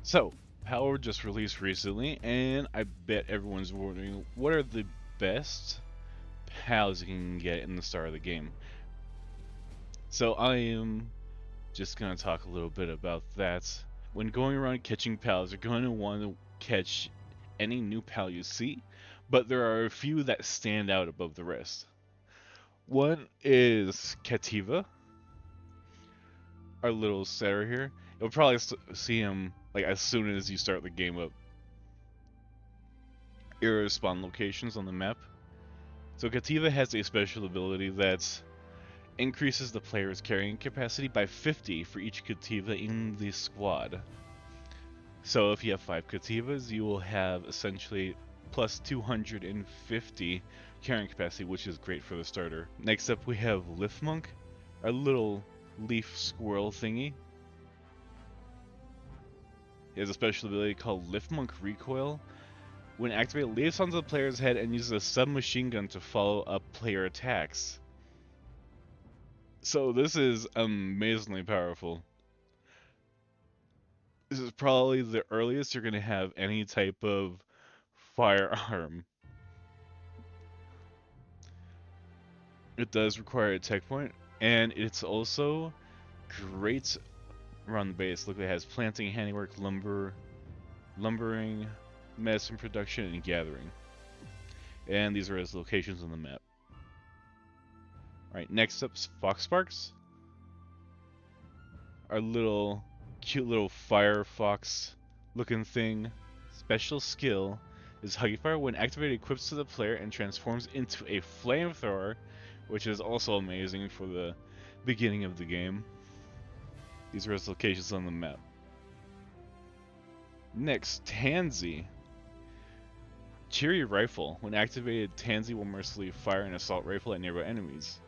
So, Palworld just released recently, and I bet everyone's wondering what are the best pals you can get in the start of the game. So, I am just going to talk a little bit about that. When going around catching pals, you're going to want to catch any new pal you see, but there are a few that stand out above the rest. One is Cativa, our little setter here. You'll probably see him like as soon as you start the game up. Your spawn locations on the map. So Cativa has a special ability that increases the player's carrying capacity by 50 for each Cativa in the squad. So if you have 5 Cativas, you will have essentially plus 250 carrying capacity, which is great for the starter. Next up we have Lift Monk, our little leaf squirrel thingy. He has a special ability called Lift Monk Recoil. When activated, leaps onto the player's head and uses a submachine gun to follow up player attacks. So this is amazingly powerful. This is probably the earliest you're going to have any type of firearm. It does require a tech point, and it's also great around the base. Look, it has planting, handiwork, lumbering, medicine production, and gathering. And these are his locations on the map. Alright, next up's Fox Sparks. Our little cute little fire fox looking thing. Special skill is Huggy Fire. When activated, equips to the player and transforms into a flamethrower, which is also amazing for the beginning of the game. These are his locations on the map. Next, Tansy. Cheery Rifle. When activated, Tansy will mercilessly fire an assault rifle at nearby enemies.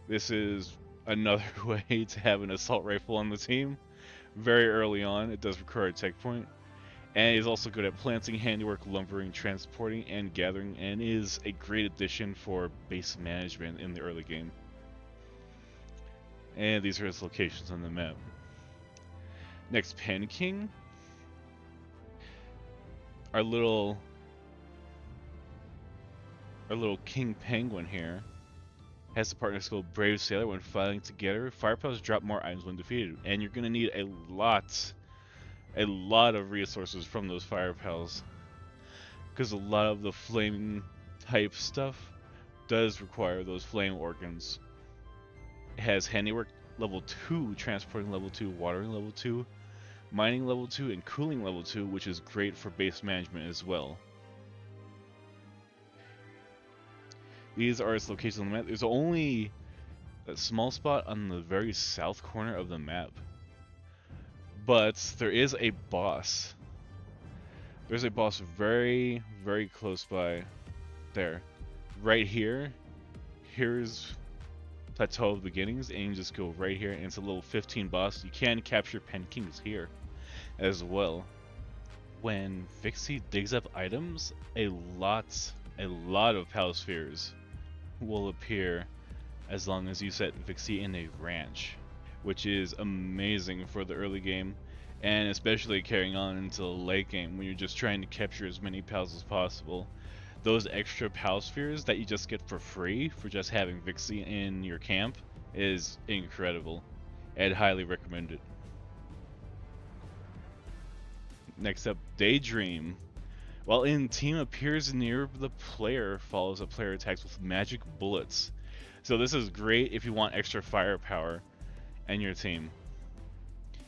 This is another way to have an assault rifle on the team. Very early on, it does require a tech point. And is also good at planting, handiwork, lumbering, transporting, and gathering, and is a great addition for base management in the early game. And these are his locations on the map. Next, Pen King. Our little King Penguin here has the partner skill Brave Sailor. When fighting together, fire pals drop more items when defeated, and you're gonna need a lot of resources from those fire pals, because a lot of the flaming type stuff does require those flame organs. It has handiwork level 2, transporting level 2, watering level 2, mining level 2, and cooling level 2, which is great for base management as well. These are its locations on the map. There's only a small spot on the very south corner of the map, but there is a boss. There's a boss very, very close by. There. Right here. Here's Plateau of Beginnings, and you just go right here, and it's a little 15 boss. You can capture Pen Kings here as well. When Vixie digs up items, a lot of Pal Spheres will appear as long as you set Vixie in a ranch, which is amazing for the early game, and especially carrying on into the late game when you're just trying to capture as many pals as possible. Those extra Pal Spheres that you just get for free for just having Vixie in your camp is incredible. I'd highly recommend it. Next up, Daydream. While in team, appears near the player, follows a player attacks with magic bullets. So this is great if you want extra firepower in your team.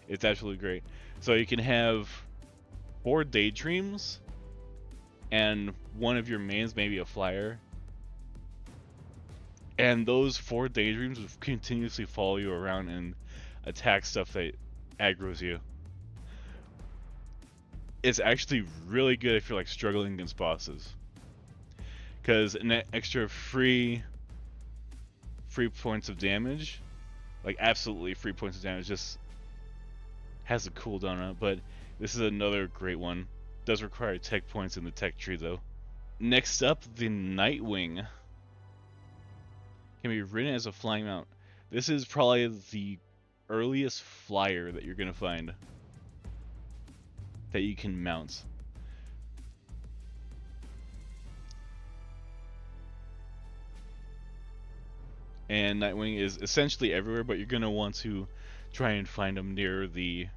It's absolutely great. So you can have 4 Daydreams, and one of your mains, maybe a flyer. And those 4 Daydreams will continuously follow you around and attack stuff that aggroes you. It's actually really good if you're like struggling against bosses, because an extra free points of damage, like absolutely free points of damage, just has a cooldown on it. But this is another great one. Does require tech points in the tech tree though. Next up, the Nightwing can be ridden as a flying mount. This is probably the earliest flyer that you're gonna find. that you can mount. And Nightwing is essentially everywhere, but you're going to want to try and find them near the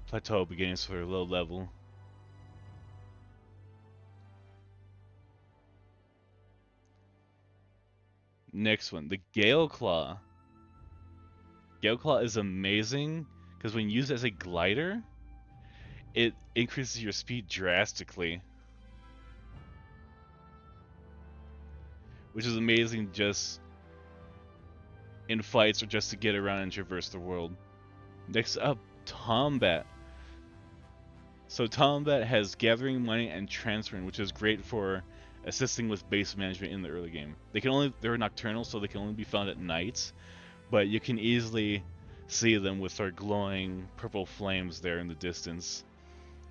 plateau beginnings for low level. Next one, the Gale Claw. Gale Claw is amazing because when used as a glider, it increases your speed drastically, which is amazing just in fights or just to get around and traverse the world. Next up, Tombat. So Tombat has gathering, money, and transferring, which is great for assisting with base management in the early game. They're nocturnal, so they can only be found at night, but you can easily see them with their glowing purple flames there in the distance.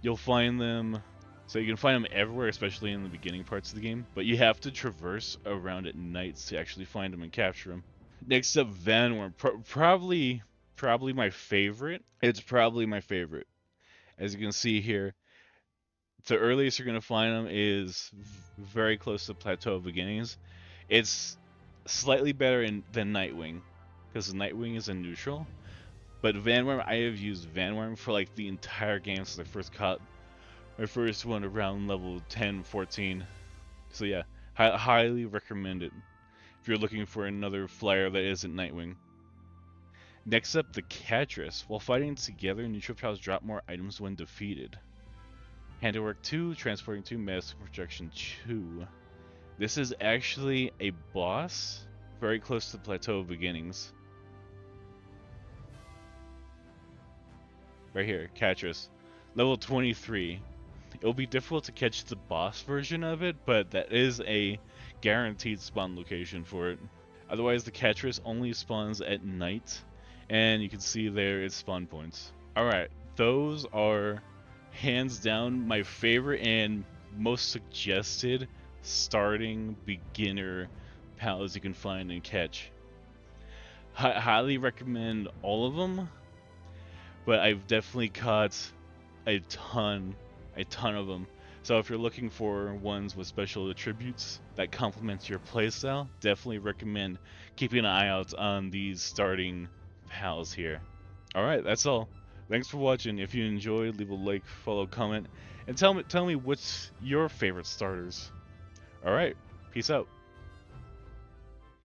You'll find them, so you can find them everywhere, especially in the beginning parts of the game, but you have to traverse around at night to actually find them and capture them. Next up, Vanworm. Probably my favorite. It's probably my favorite. As you can see here, the earliest you're going to find them is very close to the Plateau of Beginnings. It's slightly better than Nightwing, because Nightwing is a neutral. But Vanworm, I have used Vanworm for like the entire game since I first caught my first one around level 10, 14. So yeah, highly recommend it if you're looking for another flyer that isn't Nightwing. Next up, the Catress. While fighting together, neutral pals drop more items when defeated. Handiwork 2, Transporting 2, Massive Projection 2. This is actually a boss very close to the Plateau of Beginnings. Right here, Catress. Level 23. It'll be difficult to catch the boss version of it, but that is a guaranteed spawn location for it. Otherwise, the Catress only spawns at night, and you can see there its spawn points. Alright, those are hands down my favorite and most suggested starting beginner pals you can find and catch. Highly recommend all of them, but I've definitely caught a ton of them. So if you're looking for ones with special attributes that complements your playstyle, definitely recommend keeping an eye out on these starting pals here. Alright, that's all. Thanks for watching. If you enjoyed, leave a like, follow, comment, and tell me what's your favorite starters. Alright, peace out.